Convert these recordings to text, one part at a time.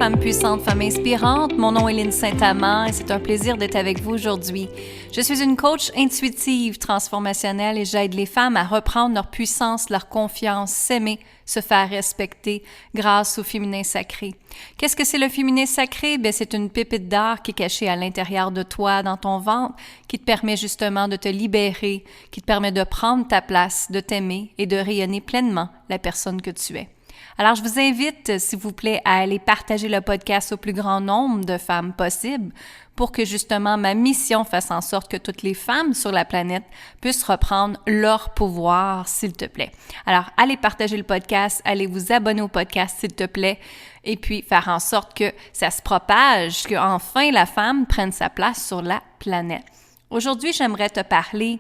femmes puissantes, femmes inspirantes. Mon nom est Lynne Saint-Amand et c'est un plaisir d'être avec vous aujourd'hui. Je suis une coach intuitive transformationnelle et j'aide les femmes à reprendre leur puissance, leur confiance, s'aimer, se faire respecter grâce au féminin sacré. Qu'est-ce que c'est le féminin sacré? Bien, c'est une pépite d'or qui est cachée à l'intérieur de toi, dans ton ventre, qui te permet justement de te libérer, qui te permet de prendre ta place, de t'aimer et de rayonner pleinement la personne que tu es. Alors, je vous invite, s'il vous plaît, à aller partager le podcast au plus grand nombre de femmes possible pour que justement ma mission fasse en sorte que toutes les femmes sur la planète puissent reprendre leur pouvoir, s'il te plaît. Alors, allez partager le podcast, allez vous abonner au podcast, s'il te plaît, et puis faire en sorte que ça se propage, qu'enfin la femme prenne sa place sur la planète. Aujourd'hui, j'aimerais te parler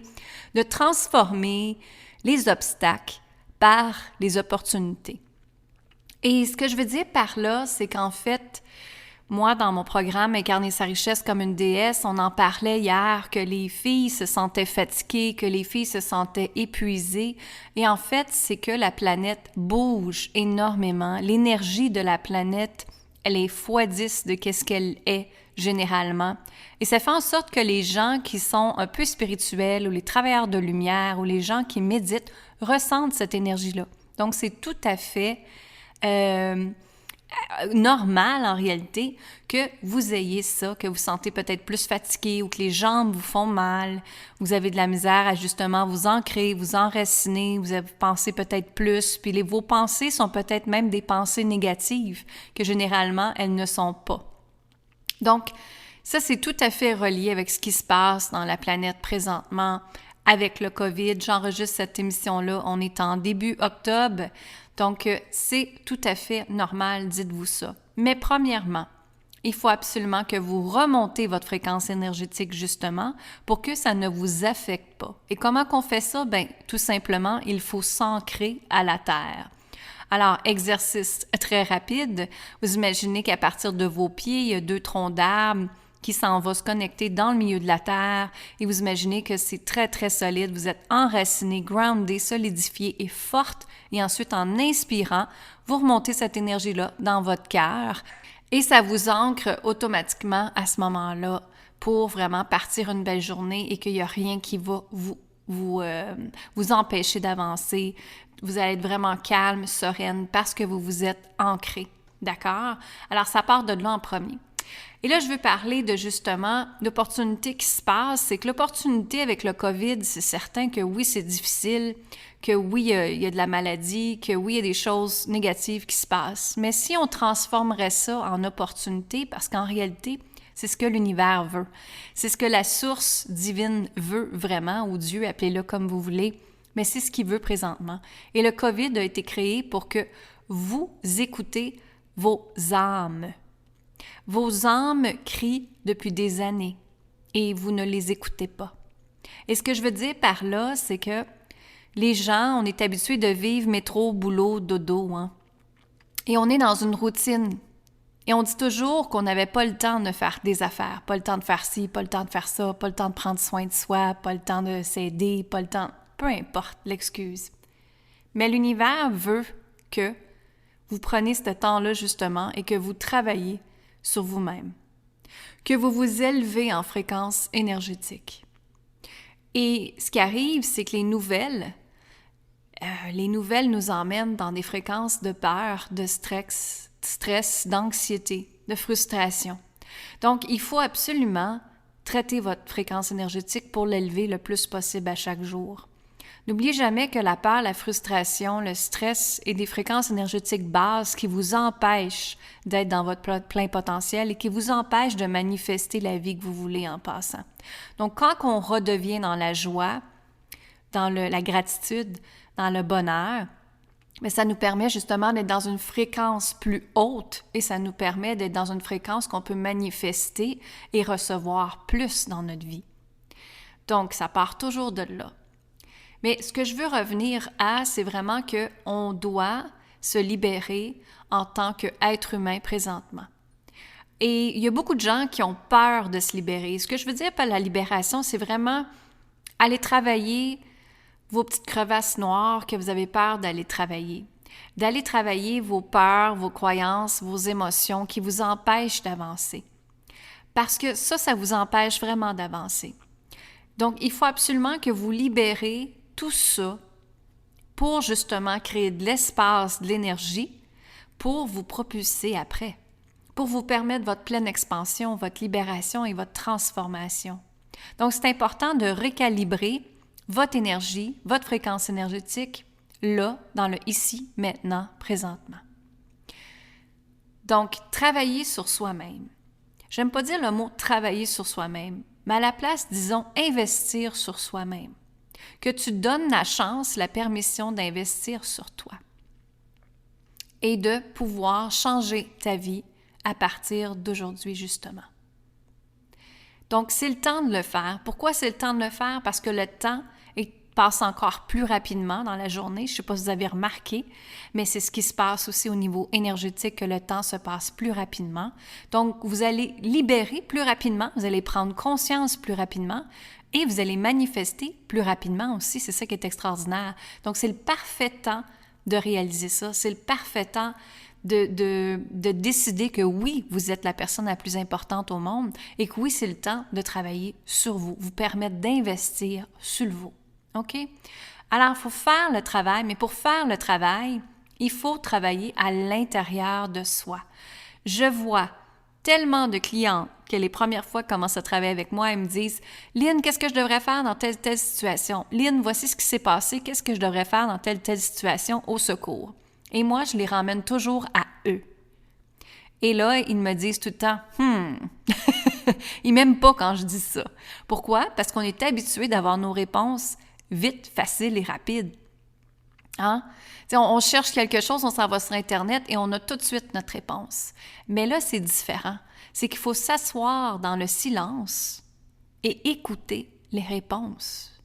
de transformer les obstacles par les opportunités. Et ce que je veux dire par là, c'est qu'en fait, moi, dans mon programme Incarner sa richesse comme une déesse, on en parlait hier, que les filles se sentaient fatiguées, que les filles se sentaient épuisées. Et en fait, c'est que la planète bouge énormément. L'énergie de la planète, elle est x10 de qu'est-ce qu'elle est généralement. Et ça fait en sorte que les gens qui sont un peu spirituels, ou les travailleurs de lumière, ou les gens qui méditent, ressentent cette énergie-là. Donc, c'est tout à fait normal en réalité que vous ayez ça, que vous sentez peut-être plus fatigué ou que les jambes vous font mal, vous avez de la misère à justement vous ancrer, vous enraciner, vous pensez peut-être plus, puis vos pensées sont peut-être même des pensées négatives que généralement elles ne sont pas. Donc, ça c'est tout à fait relié avec ce qui se passe dans la planète présentement avec le COVID. J'enregistre cette émission-là, on est en début octobre. Donc, c'est tout à fait normal, dites-vous ça. Mais premièrement, il faut absolument que vous remontez votre fréquence énergétique justement pour que ça ne vous affecte pas. Et comment qu'on fait ça? Bien, tout simplement, il faut s'ancrer à la terre. Alors, exercice très rapide. Vous imaginez qu'à partir de vos pieds, il y a 2 troncs d'arbres qui s'en va se connecter dans le milieu de la terre et vous imaginez que c'est très, très solide. Vous êtes enraciné, groundé, solidifié et forte et ensuite, en inspirant, vous remontez cette énergie-là dans votre cœur et ça vous ancre automatiquement à ce moment-là pour vraiment partir une belle journée et qu'il n'y a rien qui va vous empêcher d'avancer. Vous allez être vraiment calme, sereine parce que vous vous êtes ancré. D'accord? Alors, ça part de là en premier. Et là, je veux parler de justement l'opportunité qui se passe. C'est que l'opportunité avec le COVID, c'est certain que oui, c'est difficile, que oui, il y a de la maladie, que oui, il y a des choses négatives qui se passent. Mais si on transformerait ça en opportunité, parce qu'en réalité, c'est ce que l'univers veut. C'est ce que la source divine veut vraiment, ou Dieu, appelez-le comme vous voulez, mais c'est ce qu'il veut présentement. Et le COVID a été créé pour que vous écoutez vos âmes. Vos âmes crient depuis des années et vous ne les écoutez pas. Et ce que je veux dire par là, c'est que les gens, on est habitués de vivre métro, boulot, dodo, hein? Et on est dans une routine. Et on dit toujours qu'on n'avait pas le temps de faire des affaires, pas le temps de faire ci, pas le temps de faire ça, pas le temps de prendre soin de soi, pas le temps de s'aider, pas le temps... Peu importe l'excuse. Mais l'univers veut que vous preniez ce temps-là justement et que vous travaillez sur vous-même, que vous vous élevez en fréquence énergétique. Et ce qui arrive, c'est que les nouvelles nous emmènent dans des fréquences de peur, de stress, d'anxiété, de frustration. Donc, il faut absolument traiter votre fréquence énergétique pour l'élever le plus possible à chaque jour. N'oubliez jamais que la peur, la frustration, le stress et des fréquences énergétiques basses qui vous empêchent d'être dans votre plein potentiel et qui vous empêchent de manifester la vie que vous voulez en passant. Donc, quand on redevient dans la joie, dans la gratitude, dans le bonheur, mais ça nous permet justement d'être dans une fréquence plus haute et ça nous permet d'être dans une fréquence qu'on peut manifester et recevoir plus dans notre vie. Donc, ça part toujours de là. Mais ce que je veux revenir à, c'est vraiment qu'on doit se libérer en tant qu'être humain présentement. Et il y a beaucoup de gens qui ont peur de se libérer. Ce que je veux dire par la libération, c'est vraiment aller travailler vos petites crevasses noires que vous avez peur d'aller travailler. d'aller travailler vos peurs, vos croyances, vos émotions qui vous empêchent d'avancer. Parce que ça vous empêche vraiment d'avancer. Donc, il faut absolument que vous libérez tout ça pour justement créer de l'espace, de l'énergie, pour vous propulser après, pour vous permettre votre pleine expansion, votre libération et votre transformation. Donc, c'est important de récalibrer votre énergie, votre fréquence énergétique, là, dans le ici, maintenant, présentement. Donc, travailler sur soi-même. J'aime pas dire le mot « travailler sur soi-même », mais à la place, disons « investir sur soi-même ». Que tu donnes la chance, la permission d'investir sur toi et de pouvoir changer ta vie à partir d'aujourd'hui, justement. Donc, c'est le temps de le faire. Pourquoi c'est le temps de le faire? Parce que le temps passe encore plus rapidement dans la journée. Je ne sais pas si vous avez remarqué, mais c'est ce qui se passe aussi au niveau énergétique, que le temps se passe plus rapidement. Donc, vous allez libérer plus rapidement, vous allez prendre conscience plus rapidement et vous allez manifester plus rapidement aussi. C'est ça qui est extraordinaire. Donc, c'est le parfait temps de réaliser ça. C'est le parfait temps de décider que oui, vous êtes la personne la plus importante au monde et que oui, c'est le temps de travailler sur vous permettre d'investir sur vous. OK? Alors, il faut faire le travail, mais pour faire le travail, il faut travailler à l'intérieur de soi. Je vois tellement de clients que les premières fois qu'ils commencent à travailler avec moi, ils me disent « Lynn, qu'est-ce que je devrais faire dans telle situation? Lynn, voici ce qui s'est passé, qu'est-ce que je devrais faire dans telle situation? Au secours. » Et moi, je les ramène toujours à eux. Et là, ils me disent tout le temps « Ils m'aiment pas quand je dis ça. » Pourquoi? Parce qu'on est habitué d'avoir nos réponses vite, facile et rapide. Hein? On cherche quelque chose, on s'en va sur Internet et on a tout de suite notre réponse. Mais là, c'est différent. C'est qu'il faut s'asseoir dans le silence et écouter les réponses.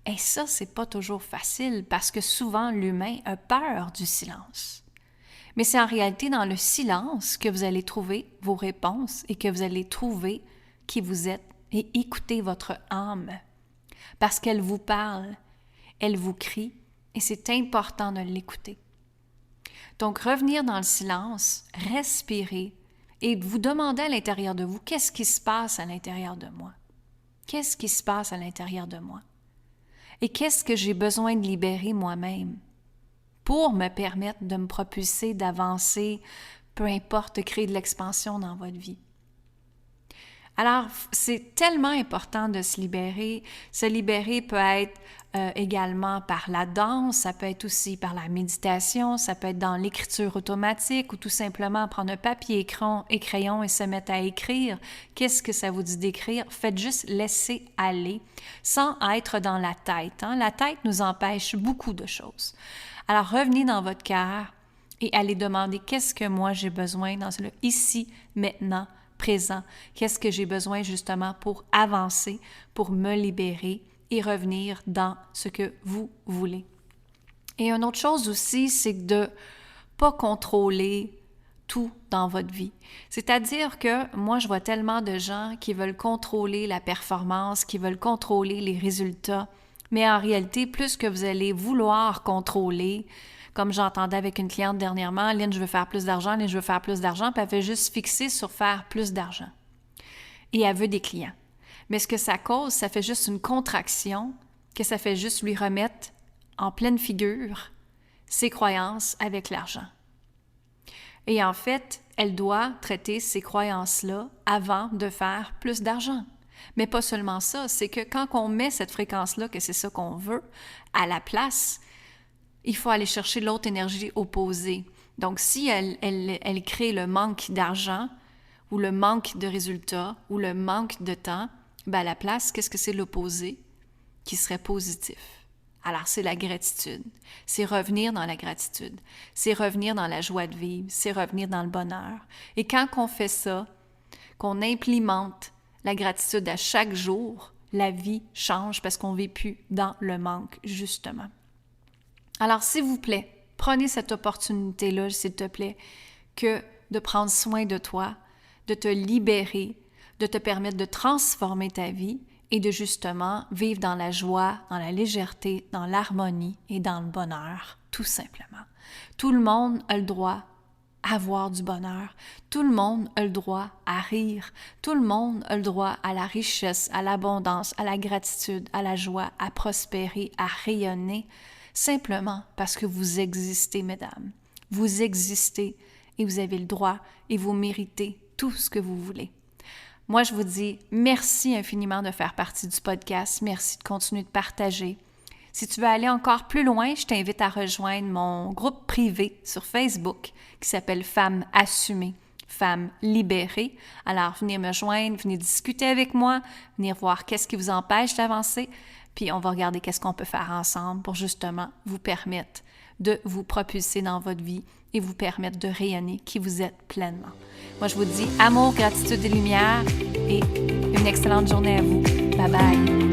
Et ça, c'est pas toujours facile parce que souvent, l'humain a peur du silence. Mais c'est en réalité dans le silence que vous allez trouver vos réponses et que vous allez trouver qui vous êtes et écouter votre âme. Parce qu'elle vous parle, elle vous crie, et c'est important de l'écouter. Donc, revenir dans le silence, respirer, et vous demander à l'intérieur de vous, qu'est-ce qui se passe à l'intérieur de moi? Qu'est-ce qui se passe à l'intérieur de moi? Et qu'est-ce que j'ai besoin de libérer moi-même pour me permettre de me propulser, d'avancer, peu importe, de créer de l'expansion dans votre vie? Alors, c'est tellement important de se libérer. Se libérer peut être également par la danse, ça peut être aussi par la méditation, ça peut être dans l'écriture automatique ou tout simplement prendre un papier et crayon et se mettre à écrire. Qu'est-ce que ça vous dit d'écrire? Faites juste laisser aller sans être dans la tête. Hein? La tête nous empêche beaucoup de choses. Alors, revenez dans votre cœur et allez demander qu'est-ce que moi j'ai besoin dans le ici, maintenant, présent. Qu'est-ce que j'ai besoin justement pour avancer, pour me libérer et revenir dans ce que vous voulez. Et une autre chose aussi, c'est de ne pas contrôler tout dans votre vie. C'est-à-dire que moi, je vois tellement de gens qui veulent contrôler la performance, qui veulent contrôler les résultats, mais en réalité, plus que vous allez vouloir contrôler, comme j'entendais avec une cliente dernièrement, « Lynn, je veux faire plus d'argent, Lynn, je veux faire plus d'argent », puis elle fait juste fixer sur faire plus d'argent. Et elle veut des clients. Mais ce que ça cause, ça fait juste une contraction, que ça fait juste lui remettre en pleine figure ses croyances avec l'argent. Et en fait, elle doit traiter ces croyances-là avant de faire plus d'argent. Mais pas seulement ça, c'est que quand on met cette fréquence-là, que c'est ça qu'on veut, à la place, il faut aller chercher l'autre énergie opposée. Donc, si elle crée le manque d'argent ou le manque de résultats ou le manque de temps, ben à la place, qu'est-ce que c'est l'opposé qui serait positif? Alors, c'est la gratitude. C'est revenir dans la gratitude. C'est revenir dans la joie de vivre. C'est revenir dans le bonheur. Et quand on fait ça, qu'on implémente la gratitude à chaque jour, la vie change parce qu'on ne vit plus dans le manque, justement. Alors, s'il vous plaît, prenez cette opportunité-là, s'il te plaît, que de prendre soin de toi, de te libérer, de te permettre de transformer ta vie et de justement vivre dans la joie, dans la légèreté, dans l'harmonie et dans le bonheur. tout simplement. Tout le monde a le droit à avoir du bonheur. Tout le monde a le droit à rire. Tout le monde a le droit à la richesse, à l'abondance, à la gratitude, à la joie, à prospérer, à rayonner, simplement parce que vous existez, mesdames. Vous existez et vous avez le droit et vous méritez tout ce que vous voulez. Moi, je vous dis merci infiniment de faire partie du podcast. Merci de continuer de partager. Si tu veux aller encore plus loin, je t'invite à rejoindre mon groupe privé sur Facebook qui s'appelle Femmes assumées, Femmes libérées. Alors, venez me joindre, venez discuter avec moi, venir voir qu'est-ce qui vous empêche d'avancer, puis on va regarder qu'est-ce qu'on peut faire ensemble pour justement vous permettre de vous propulser dans votre vie et vous permettre de rayonner qui vous êtes pleinement. Moi, je vous dis amour, gratitude et lumière et une excellente journée à vous. Bye bye!